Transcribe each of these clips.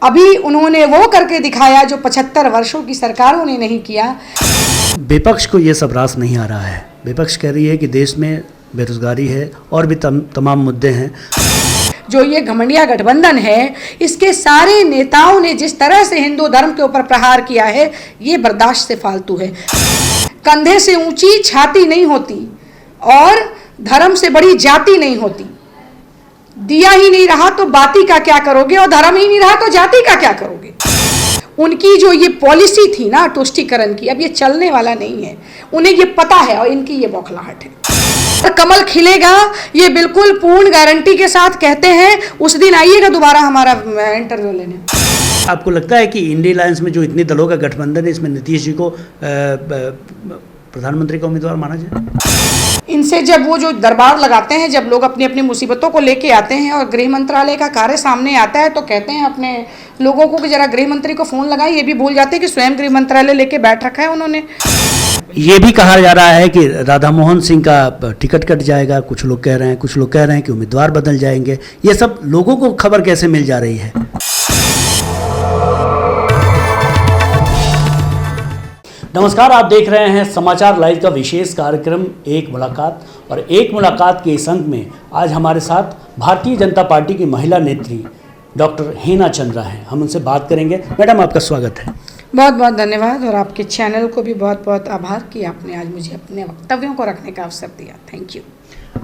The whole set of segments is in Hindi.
अभी उन्होंने वो करके दिखाया जो 75 वर्षों की सरकारों ने नहीं किया। विपक्ष को ये सब रास नहीं आ रहा है। विपक्ष कह रही है कि देश में बेरोजगारी है और भी तमाम मुद्दे हैं। जो ये घमंडिया गठबंधन है, इसके सारे नेताओं ने जिस तरह से हिंदू धर्म के ऊपर प्रहार किया है, ये बर्दाश्त से फालतू है। कंधे से ऊंची छाती नहीं होती और धर्म से बड़ी जाति नहीं होती। दिया ही नहीं रहा तो बाती का क्या करोगे, और धर्म ही नहीं रहा तो जाति का क्या करोगे। उनकी जो ये पॉलिसी थी ना तुष्टीकरण की, अब ये चलने वाला नहीं है। उन्हें ये पता है और इनकी ये बौखलाहट है। और कमल खिलेगा, ये बिल्कुल पूर्ण गारंटी के साथ कहते हैं। उस दिन आइएगा दोबारा हमारा इंटरव्यू लेने। आपको लगता है कि इंडिया अलायंस में जो इतने दलों का गठबंधन है, इसमें नीतीश जी को प्रधानमंत्री का उम्मीदवार माना जाए? इनसे जब वो जो दरबार लगाते हैं, जब लोग अपनी अपनी मुसीबतों को लेके आते हैं और गृह मंत्रालय का कार्य सामने आता है, तो कहते हैं अपने लोगों को कि जरा गृह मंत्री को फोन लगाए। ये भी भूल जाते हैं कि स्वयं गृह मंत्रालय लेके बैठ रखा है उन्होंने। ये भी कहा जा रहा है कि राधा मोहन सिंह का टिकट कट जाएगा, कुछ लोग कह रहे हैं, कुछ लोग कह रहे हैं कि उम्मीदवार बदल जाएंगे। ये सब लोगों को खबर कैसे मिल जा रही है? नमस्कार, आप देख रहे हैं समाचार लाइव का विशेष कार्यक्रम एक मुलाकात। और एक मुलाकात के इस अंक में आज हमारे साथ भारतीय जनता पार्टी की महिला नेत्री डॉक्टर हेना चंद्रा हैं। हम उनसे बात करेंगे। मैडम, आपका स्वागत है। बहुत बहुत धन्यवाद, और आपके चैनल को भी बहुत बहुत आभार कि आपने आज मुझे अपने वक्तव्यों को रखने का अवसर दिया। Thank you.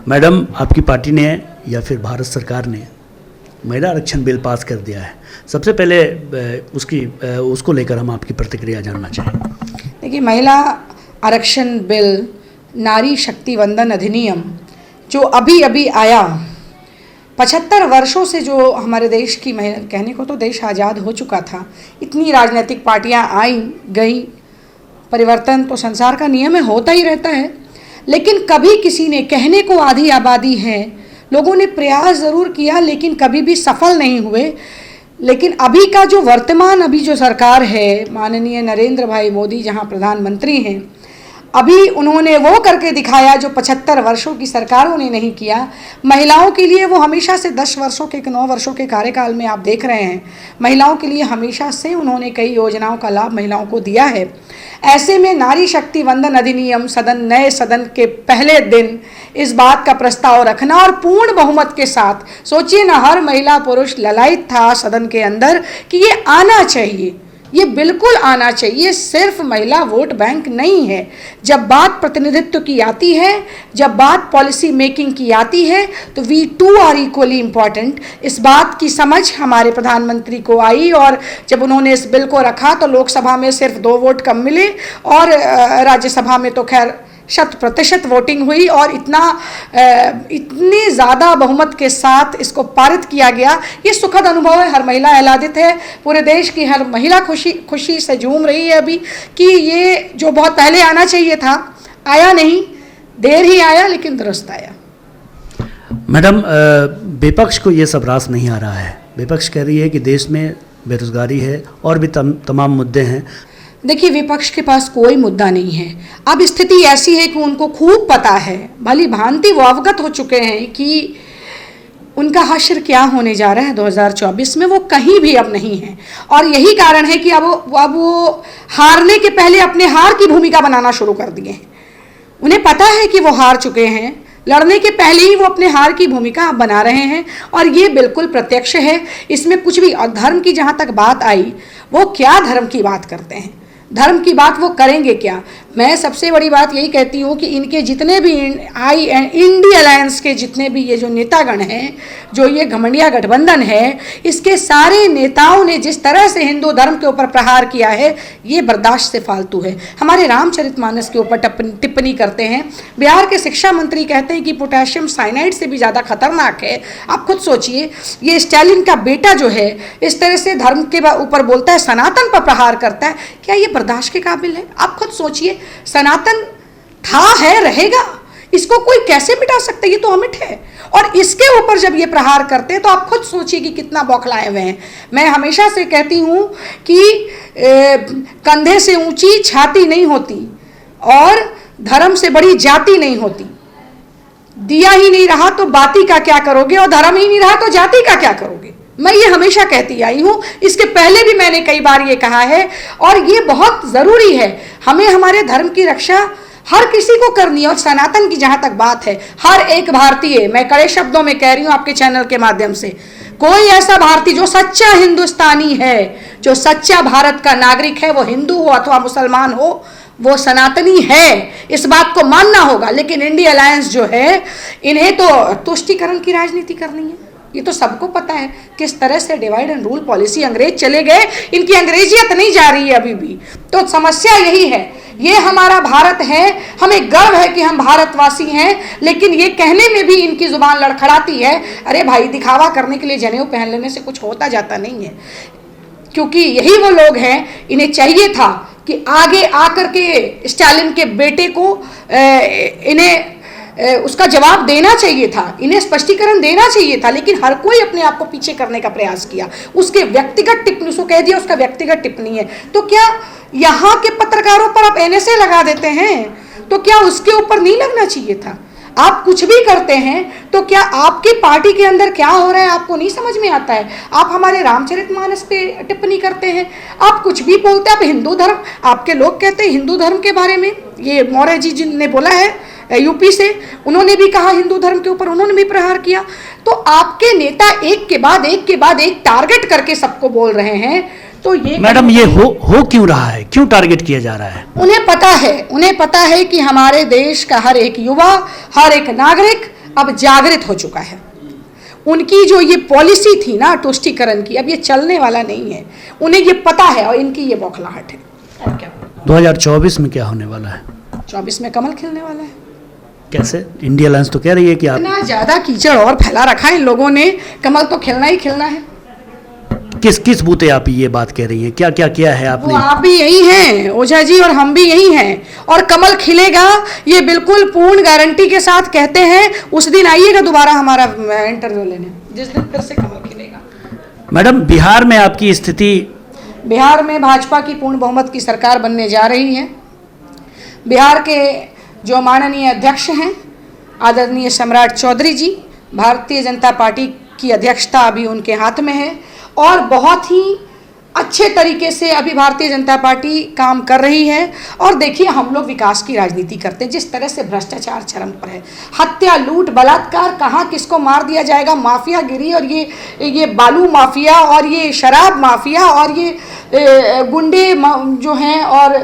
मैडम, आपकी पार्टी ने या फिर भारत सरकार ने महिला आरक्षण बिल पास कर दिया है। सबसे पहले उसको लेकर हम आपकी प्रतिक्रिया जानना चाहेंगे। देखिए, महिला आरक्षण बिल, नारी शक्ति वंदन अधिनियम जो अभी अभी आया, 75 वर्षों से जो हमारे देश की महिला, कहने को तो देश आज़ाद हो चुका था, इतनी राजनीतिक पार्टियां आई गई, परिवर्तन तो संसार का नियम है, होता ही रहता है। लेकिन कभी किसी ने, कहने को आधी आबादी है, लोगों ने प्रयास ज़रूर किया लेकिन कभी भी सफल नहीं हुए। लेकिन अभी का जो वर्तमान अभी जो सरकार है, माननीय नरेंद्र भाई मोदी जहां प्रधानमंत्री हैं, अभी उन्होंने वो करके दिखाया जो 75 वर्षों की सरकारों ने नहीं किया। महिलाओं के लिए वो हमेशा से 10 वर्षों के 9 वर्षों के कार्यकाल में आप देख रहे हैं, महिलाओं के लिए हमेशा से उन्होंने कई योजनाओं का लाभ महिलाओं को दिया है। ऐसे में नारी शक्ति वंदन अधिनियम नए सदन के पहले दिन इस बात का प्रस्ताव रखना और पूर्ण बहुमत के साथ, सोचिए ना, हर महिला पुरुष ललायित था सदन के अंदर कि ये आना चाहिए, ये बिल्कुल आना चाहिए। सिर्फ महिला वोट बैंक नहीं है। जब बात प्रतिनिधित्व की आती है, जब बात पॉलिसी मेकिंग की आती है, तो we too are equally important. इस बात की समझ हमारे प्रधानमंत्री को आई, और जब उन्होंने इस बिल को रखा तो लोकसभा में सिर्फ 2 वोट कम मिले और राज्यसभा में तो खैर 100% वोटिंग हुई, और इतनी ज़्यादा बहुमत के साथ इसको पारित किया गया। ये सुखद अनुभव है, हर महिला आह्लादित है, पूरे देश की हर महिला खुशी से झूम रही है अभी कि ये जो बहुत पहले आना चाहिए था, आया नहीं, देर ही आया लेकिन दुरुस्त आया। मैडम, विपक्ष को ये सब रास नहीं आ रहा है। विपक्ष कह रही है कि देश में बेरोजगारी है और भी तमाम मुद्दे हैं। देखिए, विपक्ष के पास कोई मुद्दा नहीं है। अब स्थिति ऐसी है कि उनको खूब पता है, भली भांति वो अवगत हो चुके हैं कि उनका हश्र क्या होने जा रहा है 2024 में। वो कहीं भी अब नहीं है, और यही कारण है कि अब वो हारने के पहले अपने हार की भूमिका बनाना शुरू कर दिए हैं। उन्हें पता है कि वो हार चुके हैं, लड़ने के पहले ही वो अपने हार की भूमिका अब बना रहे हैं, और ये बिल्कुल प्रत्यक्ष है, इसमें कुछ भी। और धर्म की जहाँ तक बात आई, वो क्या धर्म की बात करते हैं, धर्म की बात वो करेंगे क्या। मैं सबसे बड़ी बात यही कहती हूँ कि इनके जितने भी इंडिया अलायंस के जितने भी ये जो नेतागण हैं, जो ये घमंडिया गठबंधन है, इसके सारे नेताओं ने जिस तरह से हिंदू धर्म के ऊपर प्रहार किया है, ये बर्दाश्त से फालतू है। हमारे रामचरितमानस के ऊपर टिप्पणी करते हैं। बिहार के शिक्षा मंत्री कहते हैं कि पोटेशियम साइनाइड से भी ज़्यादा खतरनाक है। आप खुद सोचिए, ये स्टालिन का बेटा जो है इस तरह से धर्म के ऊपर बोलता है, सनातन पर प्रहार करता है, क्या ये बर्दाश्त के काबिल है? आप खुद सोचिए, सनातन था, है, रहेगा, इसको कोई कैसे मिटा सकता है? ये तो अमिट है, और इसके ऊपर जब ये प्रहार करते हैं तो आप खुद सोचिए कि कितना बौखलाए हुए हैं। मैं हमेशा से कहती हूँ कि कंधे से ऊंची छाती नहीं होती और धर्म से बड़ी जाति नहीं होती। दिया ही नहीं रहा तो बाती का क्या करोगे, और धर्म ही नहीं रहा तो जाति का क्या करोगे। मैं ये हमेशा कहती आई हूँ, इसके पहले भी मैंने कई बार ये कहा है, और ये बहुत ज़रूरी है। हमें हमारे धर्म की रक्षा हर किसी को करनी है। और सनातन की जहाँ तक बात है, हर एक भारतीय, मैं कड़े शब्दों में कह रही हूँ आपके चैनल के माध्यम से, कोई ऐसा भारतीय जो सच्चा हिंदुस्तानी है, जो सच्चा भारत का नागरिक है, वो हिंदू हो अथवा मुसलमान हो, वो सनातनी है, इस बात को मानना होगा। लेकिन इंडिया अलायंस जो है, इन्हें तो तुष्टीकरण की राजनीति करनी है। ये तो सबको पता है किस तरह से डिवाइड एंड रूल पॉलिसी, अंग्रेज चले गए, इनकी अंग्रेजियत नहीं जा रही है अभी भी। तो समस्या यही है, ये हमारा भारत है, हमें गर्व है कि हम भारतवासी हैं, लेकिन ये कहने में भी इनकी जुबान लड़खड़ाती है। अरे भाई, दिखावा करने के लिए जनेऊ पहन लेने से कुछ होता जाता नहीं है, क्योंकि यही वो लोग हैं, इन्हें चाहिए था कि आगे आकर के स्टालिन के बेटे को इन्हें उसका जवाब देना चाहिए था, इन्हें स्पष्टीकरण देना चाहिए था। लेकिन हर कोई अपने आप को पीछे करने का प्रयास किया। उसके व्यक्तिगत टिप्पणी, उसको कह दिया उसका व्यक्तिगत टिप्पणी है, तो क्या यहाँ के पत्रकारों पर आप एनएसए लगा देते हैं? तो क्या उसके ऊपर नहीं लगना चाहिए था? आप कुछ भी करते हैं तो क्या आपकी पार्टी के अंदर क्या हो रहा है आपको नहीं समझ में आता है? आप हमारे रामचरितमानस पे टिप्पणी करते हैं, आप कुछ भी बोलते हैं। आप हिंदू धर्म, आपके लोग कहते हैं हिंदू धर्म के बारे में, ये मौर्य जी जिनने बोला है यूपी से, उन्होंने भी कहा हिंदू धर्म के ऊपर, उन्होंने भी प्रहार किया। तो आपके नेता एक के बाद एक टारगेट करके सबको बोल रहे हैं। तो ये मैडम, ये हो क्यों रहा है? क्यों टारगेट किया जा रहा है? उन्हें पता है कि हमारे देश का हर एक युवा, हर एक नागरिक अब जागृत हो चुका है। उनकी जो ये पॉलिसी थी ना तुष्टीकरण की, अब ये चलने वाला नहीं है, उन्हें ये पता है और इनकी ये बौखलाहट है। और क्या 2024 में क्या होने वाला है? 24 में कमल खिलने वाला है। कैसे? इंडिया अलायंस तो कह रही है कि आप इतना ज्यादा कीचड़ और फैला रखा है इन लोगों ने, कमल तो खिलना ही खिलना है। किस बूते आप ये बात कह रही हैं? क्या क्या किया है आपने? वो आप भी यही हैं ओझा जी, और हम भी यही हैं, और कमल खिलेगा ये बिल्कुल पूर्ण गारंटी के साथ कहते हैं। उस दिन आइएगा दोबारा हमारा इंटरव्यू लेने, जिस दिन फिर से कमल खिलेगा। मैडम, बिहार में आपकी स्थिति? बिहार में भाजपा की पूर्ण बहुमत की सरकार बनने जा रही है। बिहार के जो माननीय अध्यक्ष हैं आदरणीय सम्राट चौधरी जी, भारतीय जनता पार्टी की अध्यक्षता अभी उनके हाथ में है, और बहुत ही अच्छे तरीके से अभी भारतीय जनता पार्टी काम कर रही है। और देखिए, हम लोग विकास की राजनीति करते हैं। जिस तरह से भ्रष्टाचार चरम पर है, हत्या, लूट, बलात्कार, कहाँ किसको मार दिया जाएगा, माफियागिरी, और ये बालू माफिया, और ये शराब माफिया, और ये गुंडे जो हैं, और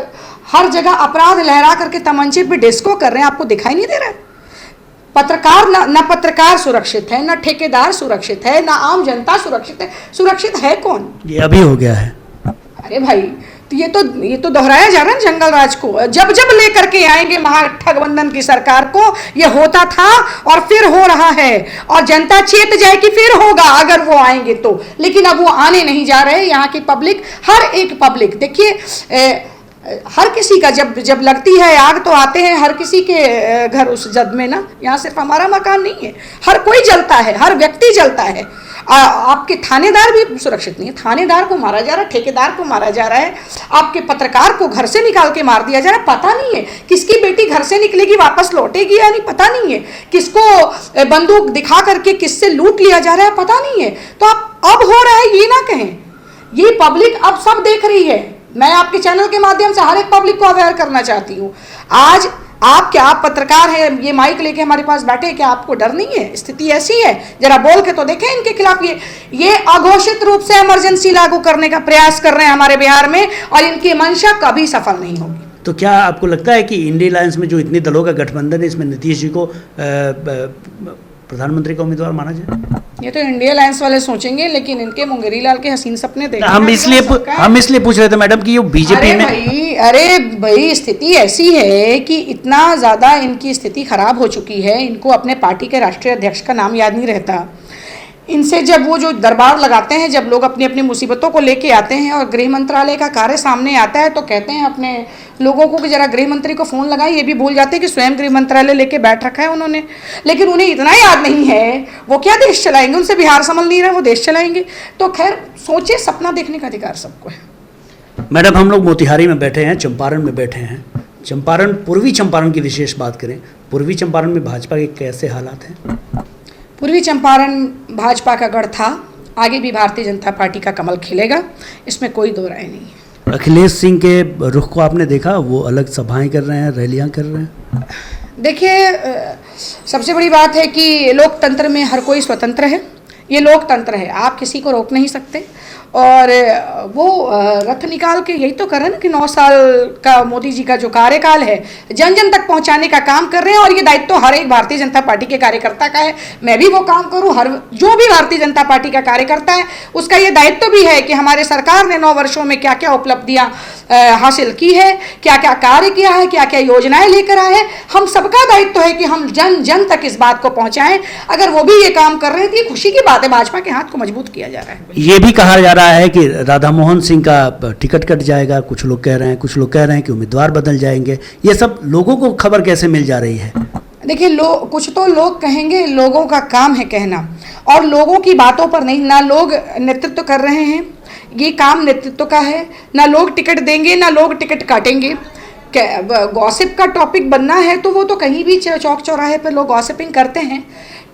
हर जगह अपराध लहरा करके तमंचे पे डिस्को कर रहे हैं। आपको दिखाई नहीं दे रहा है? पत्रकार न पत्रकार सुरक्षित है, न ठेकेदार सुरक्षित है, न आम जनता सुरक्षित है। सुरक्षित है कौन? ये अभी हो गया है। अरे भाई, तो ये तो दोहराया जा रहा है जंगल राज को। जब जब लेकर के आएंगे महागठबंधन की सरकार को, ये होता था और फिर हो रहा है, और जनता चेत जाए कि फिर होगा अगर वो आएंगे तो। लेकिन अब वो आने नहीं जा रहे। यहाँ की पब्लिक, हर एक पब्लिक, देखिए, हर किसी का जब लगती है आग तो आते हैं हर किसी के घर उस जद में ना। यहाँ सिर्फ हमारा मकान नहीं है, हर कोई जलता है, हर व्यक्ति जलता है। आपके थानेदार भी सुरक्षित नहीं है, थानेदार को मारा जा रहा है, ठेकेदार को मारा जा रहा है, आपके पत्रकार को घर से निकाल के मार दिया जा रहा है। पता नहीं है किसकी बेटी घर से निकलेगी, वापस लौटेगी या नहीं, पता नहीं है। किसको बंदूक दिखा करके किससे लूट लिया जा रहा है, पता नहीं है। तो अब हो रहा है, ये ना कहें। ये पब्लिक अब सब देख रही है। मैं आपके चैनल के माध्यम से हर एक पब्लिक को अवेयर करना चाहती हूँ। आज आप पत्रकार हैं, ये माइक लेके हमारे पास बैठे, क्या आपको डर नहीं है? स्थिति ऐसी है, जरा बोल के तो देखें इनके खिलाफ। ये अघोषित रूप से इमरजेंसी लागू करने का प्रयास कर रहे हैं हमारे बिहार में, और इनकी मंशा कभी सफल नहीं होगी। तो क्या आपको लगता है कि इंडिया अलायंस में जो इतने दलों का गठबंधन है, इसमें नीतीश जी को प्रधानमंत्री का उम्मीदवार माना जाए? ये तो इंडिया अलायंस वाले सोचेंगे, लेकिन इनके मुंगेरी लाल के हसीन सपने देखें। हम इसलिए पूछ रहे थे मैडम कि ये बीजेपी में। अरे भाई, स्थिति ऐसी है कि इतना ज़्यादा इनकी स्थिति खराब हो चुकी है, इनको अपने पार्टी के राष्ट्रीय अध्यक्ष का नाम याद नहीं रहता। इनसे जब वो जो दरबार लगाते हैं, जब लोग अपनी अपनी मुसीबतों को लेके आते हैं और गृह मंत्रालय का कार्य सामने आता है, तो कहते हैं अपने लोगों को कि जरा गृह मंत्री को फ़ोन लगाएं। ये भी भूल जाते हैं कि स्वयं गृह मंत्रालय लेके बैठ रखा है उन्होंने। लेकिन उन्हें इतना याद नहीं है, वो क्या देश चलाएंगे? उनसे बिहार संभल नहीं रहा, वो देश चलाएंगे। तो खैर, सोचे, सपना देखने का अधिकार सबको है। मैडम, हम लोग मोतिहारी में बैठे हैं, चंपारण में बैठे हैं। चंपारण, पूर्वी चंपारण की विशेष बात करें, पूर्वी चंपारण में भाजपा के कैसे हालात हैं? पूर्वी चंपारण भाजपा का गढ़ था, आगे भी भारतीय जनता पार्टी का कमल खिलेगा, इसमें कोई दो राय नहीं है। अखिलेश सिंह के रुख को आपने देखा, वो अलग सभाएं कर रहे हैं, रैलियां कर रहे हैं। देखिए, सबसे बड़ी बात है कि लोकतंत्र में हर कोई स्वतंत्र है, ये लोकतंत्र है, आप किसी को रोक नहीं सकते। और वो रथ निकाल के यही तो कर रहे हैं ना कि 9 साल का मोदी जी का जो कार्यकाल है जन जन तक पहुंचाने का काम कर रहे हैं, और ये दायित्व तो हर एक भारतीय जनता पार्टी के कार्यकर्ता का है। मैं भी वो काम करूं, हर जो भी भारतीय जनता पार्टी का कार्यकर्ता है उसका ये दायित्व भी है कि हमारे सरकार ने 9 वर्षों में क्या क्या उपलब्धियां हासिल की है, क्या क्या कार्य किया है, क्या क्या योजनाएं लेकर आए हैं। हम सबका दायित्व है कि हम जन जन तक इस बात को पहुंचाएं। अगर वो भी ये काम कर रहे हैं तो ये खुशी की बात है, भाजपा के हाथ को मजबूत किया जा रहा है। ये भी कहा जा रहा है कि राधा मोहन सिंह का टिकट कट जाएगा, कुछ लोग कह रहे हैं, कुछ लोग कह रहे हैं कि उम्मीदवार बदल जाएंगे। ये सब लोगों को खबर कैसे मिल जा रही है? देखिए, कुछ तो लोग कहेंगे, लोगों का काम है कहना, और लोगों की बातों पर नहीं। ना लोग नेतृत्व कर रहे हैं, ये काम नेतृत्व का है, ना लोग टिकट देंगे ना लोग टिकट काटेंगे। गॉसिप का टॉपिक बनना है तो वो तो कहीं भी चौक चौराहे पर लोग गॉसिपिंग करते हैं।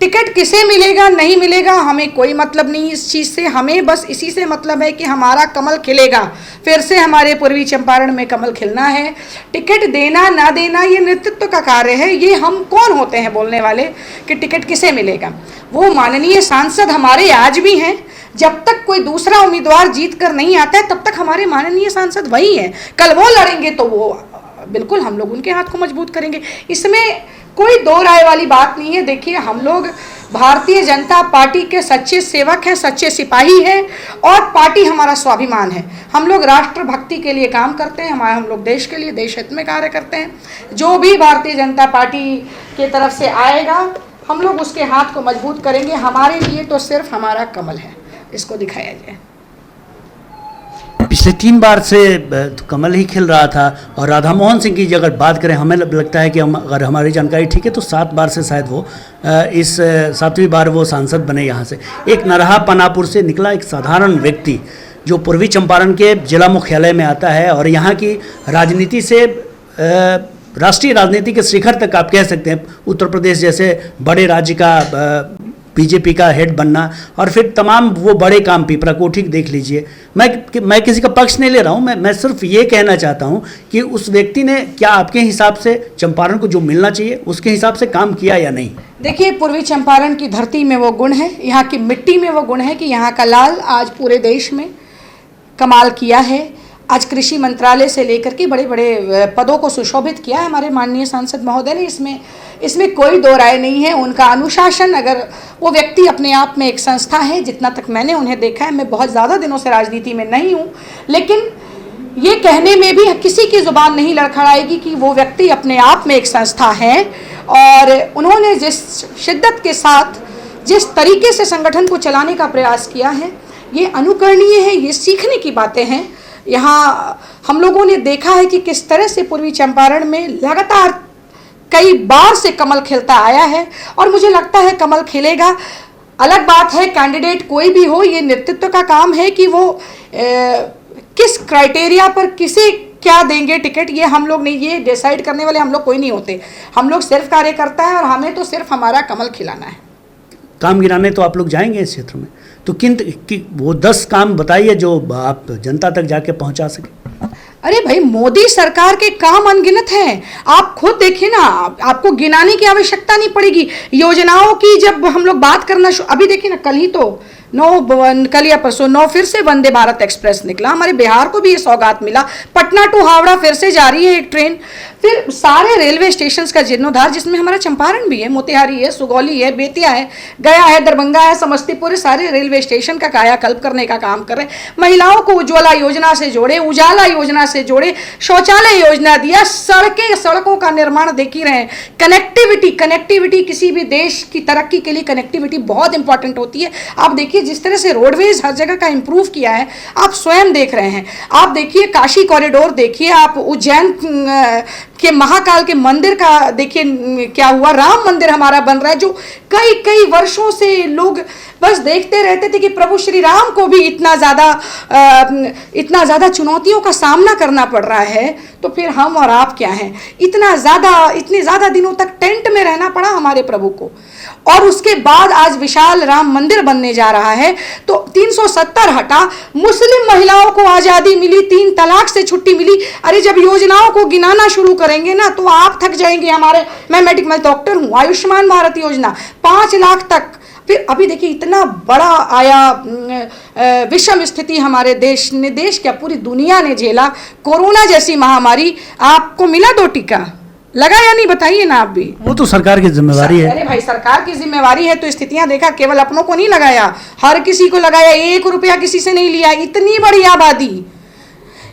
टिकट किसे मिलेगा नहीं मिलेगा हमें कोई मतलब नहीं इस चीज़ से, हमें बस इसी से मतलब है कि हमारा कमल खिलेगा, फिर से हमारे पूर्वी चंपारण में कमल खिलना है। टिकट देना ना देना ये नेतृत्व का कार्य है, ये हम कौन होते हैं बोलने वाले कि टिकट किसे मिलेगा। वो माननीय सांसद हमारे आज भी हैं, जब तक कोई दूसरा उम्मीदवार जीत कर नहीं आता है तब तक हमारे माननीय सांसद वही हैं। कल वो लड़ेंगे तो वो बिल्कुल हम लोग उनके हाथ को मजबूत करेंगे, इसमें कोई दो राय वाली बात नहीं है। देखिए, हम लोग भारतीय जनता पार्टी के सच्चे सेवक हैं, सच्चे सिपाही हैं, और पार्टी हमारा स्वाभिमान है। हम लोग राष्ट्रभक्ति के लिए काम करते हैं, हम लोग देश के लिए, देश हित में कार्य करते हैं। जो भी भारतीय जनता पार्टी की तरफ से आएगा हम लोग उसके हाथ को मजबूत करेंगे। हमारे लिए तो सिर्फ हमारा कमल है, इसको दिखाया जाए। पिछले 3 बार से तो कमल ही खिल रहा था, और राधा मोहन सिंह की अगर बात करें, हमें लगता है कि हम, अगर हमारी जानकारी ठीक है तो 7 बार से शायद वो इस 7वीं बार वो सांसद बने यहाँ से। एक नरहा पनापुर से निकला एक साधारण व्यक्ति जो पूर्वी चंपारण के जिला मुख्यालय में आता है, और यहाँ की राजनीति से राष्ट्रीय राजनीति के शिखर तक आप कह सकते हैं, उत्तर प्रदेश जैसे बड़े राज्य का बीजेपी का हेड बनना, और फिर तमाम वो बड़े काम, पिपरा कोठी देख लीजिए। मैं किसी का पक्ष नहीं ले रहा हूँ, मैं सिर्फ ये कहना चाहता हूँ कि उस व्यक्ति ने क्या आपके हिसाब से चंपारण को जो मिलना चाहिए उसके हिसाब से काम किया या नहीं? देखिए, पूर्वी चंपारण की धरती में वो गुण है, यहाँ की मिट्टी में वो गुण है कि यहाँ का लाल आज पूरे देश में कमाल किया है। आज कृषि मंत्रालय से लेकर के बड़े बड़े पदों को सुशोभित किया है हमारे माननीय सांसद महोदय ने, इसमें कोई दो राय नहीं है। उनका अनुशासन, अगर वो व्यक्ति अपने आप में एक संस्था है, जितना तक मैंने उन्हें देखा है, मैं बहुत ज़्यादा दिनों से राजनीति में नहीं हूँ, लेकिन ये कहने में भी किसी की ज़ुबान नहीं लड़खड़ाएगी कि वो व्यक्ति अपने आप में एक संस्था है, और उन्होंने जिस शिद्दत के साथ जिस तरीके से संगठन को चलाने का प्रयास किया है, ये अनुकरणीय है, ये सीखने की बातें हैं। यहाँ हम लोगों ने देखा है कि किस तरह से पूर्वी चंपारण में लगातार कई बार से कमल खिलता आया है, और मुझे लगता है कमल खिलेगा। अलग बात है कैंडिडेट कोई भी हो, ये नेतृत्व का काम है कि वो किस क्राइटेरिया पर किसे क्या देंगे टिकट, ये हम लोग नहीं, ये डिसाइड करने वाले हम लोग कोई नहीं होते। हम लोग सिर्फ कार्यकर्ता हैं, और हमें तो सिर्फ हमारा कमल खिलाना है। काम गिनाने तो आप लोग जाएंगे इस क्षेत्र में, तो वो 10 काम बताइए जो आप जनता तक जाके पहुंचा सके। अरे भाई, मोदी सरकार के काम अनगिनत हैं, आप खुद देखिए ना, आपको गिनाने की आवश्यकता नहीं पड़ेगी। योजनाओं की जब हम लोग बात करना अभी देखिए ना, कल या परसों 9 फिर से वंदे भारत एक्सप्रेस निकला, हमारे बिहार को भी ये सौगात मिला। पटना टू हावड़ा फिर से जा रही है एक ट्रेन। फिर सारे रेलवे स्टेशंस का जीर्णोद्धार, जिसमें हमारा चंपारण भी है, मोतिहारी है, सुगौली है, बेतिया है, गया है, दरभंगा है, समस्तीपुर है, सारे रेलवे स्टेशन का कायाकल्प करने का काम कर रहे हैं। महिलाओं को उज्ज्वला योजना से जोड़े, उजाला योजना से जोड़े, शौचालय योजना दिया, सड़कों का निर्माण देख ही रहे हैं। कनेक्टिविटी किसी भी देश की तरक्की के लिए कनेक्टिविटी बहुत इंपॉर्टेंट होती है। आप देखिए जिस तरह से रोडवेज हर जगह का इंप्रूव किया है, आप स्वयं देख रहे हैं। आप देखिए काशी कॉरिडोर देखिए, आप उज्जैन के महाकाल के मंदिर का देखिए क्या हुआ, राम मंदिर हमारा बन रहा है, जो कई वर्षों से लोग बस देखते रहते थे कि प्रभु श्री राम को भी इतना ज़्यादा चुनौतियों का सामना करना पड़ रहा है, तो फिर हम और आप क्या हैं। इतने ज़्यादा दिनों तक टेंट में रहना पड़ा हमारे प्रभु को, और उसके बाद आज विशाल राम मंदिर बनने जा रहा है। तो 370 हटा, मुस्लिम महिलाओं को आज़ादी मिली, 3 तलाक से छुट्टी मिली। अरे जब योजनाओं को गिनाना शुरू करेंगे ना तो आप थक जाएंगे। मैं मेडिकल डॉक्टर हूँ, आयुष्मान भारत योजना 5 लाख तक। फिर अभी देखिए इतना बड़ा आया विषम स्थिति हमारे देश क्या पूरी दुनिया ने झेला। कोरोना जैसी महामारी, आपको मिला 2 टीका, लगा या नहीं बताइए ना आप भी। वो तो सरकार की जिम्मेवारी है। अरे भाई सरकार की जिम्मेवारी है तो स्थितियां देखा, केवल अपनों को नहीं लगाया, हर किसी को लगाया, 1 रुपया किसी से नहीं लिया। इतनी बड़ी आबादी,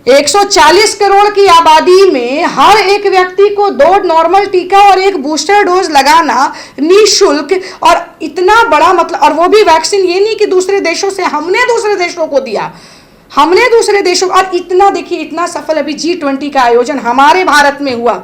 140 करोड़ की आबादी में हर एक व्यक्ति को 2 नॉर्मल टीका और 1 बूस्टर डोज लगाना निःशुल्क, और इतना बड़ा मतलब, और वो भी वैक्सीन, ये नहीं कि दूसरे देशों से, हमने दूसरे देशों को दिया, हमने दूसरे देशों। और इतना देखिए, इतना सफल अभी G20 का आयोजन हमारे भारत में हुआ,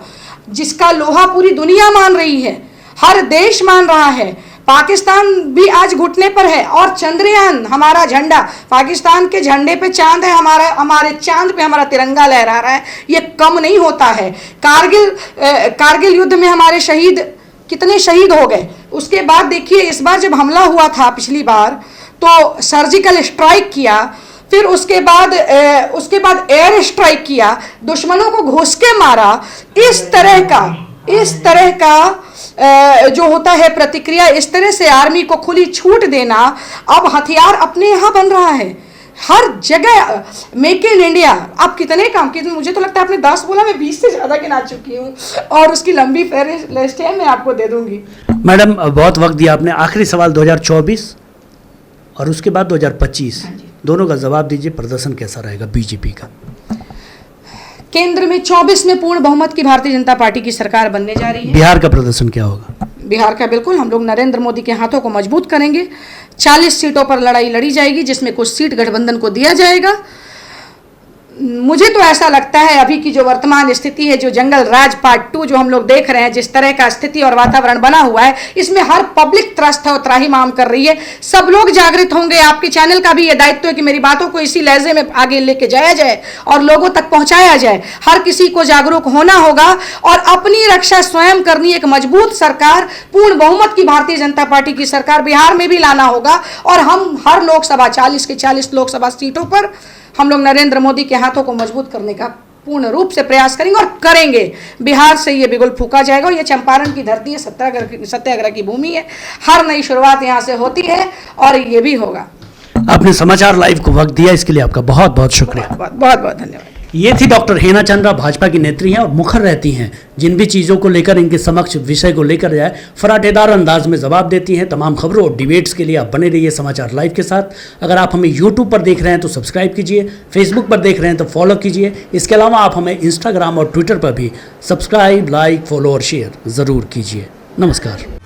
जिसका लोहा पूरी दुनिया मान रही है, हर देश मान रहा है। पाकिस्तान भी आज घुटने पर है, और चंद्रयान, हमारा झंडा, पाकिस्तान के झंडे पे चांद है, हमारे चांद पे हमारा तिरंगा लहरा रहा है। ये कम नहीं होता है। कारगिल युद्ध में हमारे शहीद, कितने शहीद हो गए। उसके बाद देखिए इस बार जब हमला हुआ था पिछली बार, तो सर्जिकल स्ट्राइक किया, फिर उसके बाद एयर स्ट्राइक किया, दुश्मनों को घुस के मारा। इस तरह का जो होता है प्रतिक्रिया, इस तरह से आर्मी को खुली छूट देना। अब हथियार अपने यहाँ बन रहा है हर जगह, मेक इन इंडिया। आप कितने काम किए, मुझे तो लगता है आपने 10 बोला, मैं 20 से ज़्यादा गिना चुकी हूँ, और उसकी लंबी लिस्ट है, मैं आपको दे दूंगी। मैडम बहुत वक्त दिया आपने, आखिरी सवाल 2024 और उसके बाद 2025 दोनों का जवाब दीजिए। प्रदर्शन कैसा रहेगा बीजेपी का? केंद्र में 24 में पूर्ण बहुमत की भारतीय जनता पार्टी की सरकार बनने जा रही है। बिहार का प्रदर्शन क्या होगा? बिहार का बिल्कुल हम लोग नरेंद्र मोदी के हाथों को मजबूत करेंगे। 40 सीटों पर लड़ाई लड़ी जाएगी, जिसमें कुछ सीट गठबंधन को दिया जाएगा। मुझे तो ऐसा लगता है अभी की जो वर्तमान स्थिति है, जो जंगल राज पार्ट 2 जो हम लोग देख रहे हैं, जिस तरह का स्थिति और वातावरण बना हुआ है, इसमें हर पब्लिक त्रस्त है और त्राहिमाम कर रही है। सब लोग जागृत होंगे। आपके चैनल का भी ये दायित्व है कि मेरी बातों को इसी लहजे में आगे लेके जाया जाए और लोगों तक पहुंचाया जाए। हर किसी को जागरूक होना होगा और अपनी रक्षा स्वयं करनी। एक मजबूत सरकार, पूर्ण बहुमत की भारतीय जनता पार्टी की सरकार बिहार में भी लाना होगा, और हम हर लोकसभा 40 के 40 लोकसभा सीटों पर हम लोग नरेंद्र मोदी के हाथों को मजबूत करने का पूर्ण रूप से प्रयास करेंगे और करेंगे। बिहार से ये बिगुल फूका जाएगा, और ये चंपारण की धरती है, सत्याग्रह की भूमि है। हर नई शुरुआत यहाँ से होती है और ये भी होगा। आपने समाचार लाइव को वक्त दिया, इसके लिए आपका बहुत बहुत शुक्रिया। बहुत बहुत धन्यवाद। ये थी डॉक्टर हेना चंद्रा, भाजपा की नेत्री हैं और मुखर रहती हैं। जिन भी चीज़ों को लेकर इनके समक्ष विषय को लेकर जाए, फराटेदार अंदाज में जवाब देती हैं। तमाम खबरों और डिबेट्स के लिए आप बने रहिए समाचार लाइव के साथ। अगर आप हमें यूट्यूब पर देख रहे हैं तो सब्सक्राइब कीजिए, फेसबुक पर देख रहे हैं तो फॉलो कीजिए। इसके अलावा आप हमें इंस्टाग्राम और ट्विटर पर भी सब्सक्राइब, लाइक, फॉलो और शेयर ज़रूर कीजिए। नमस्कार।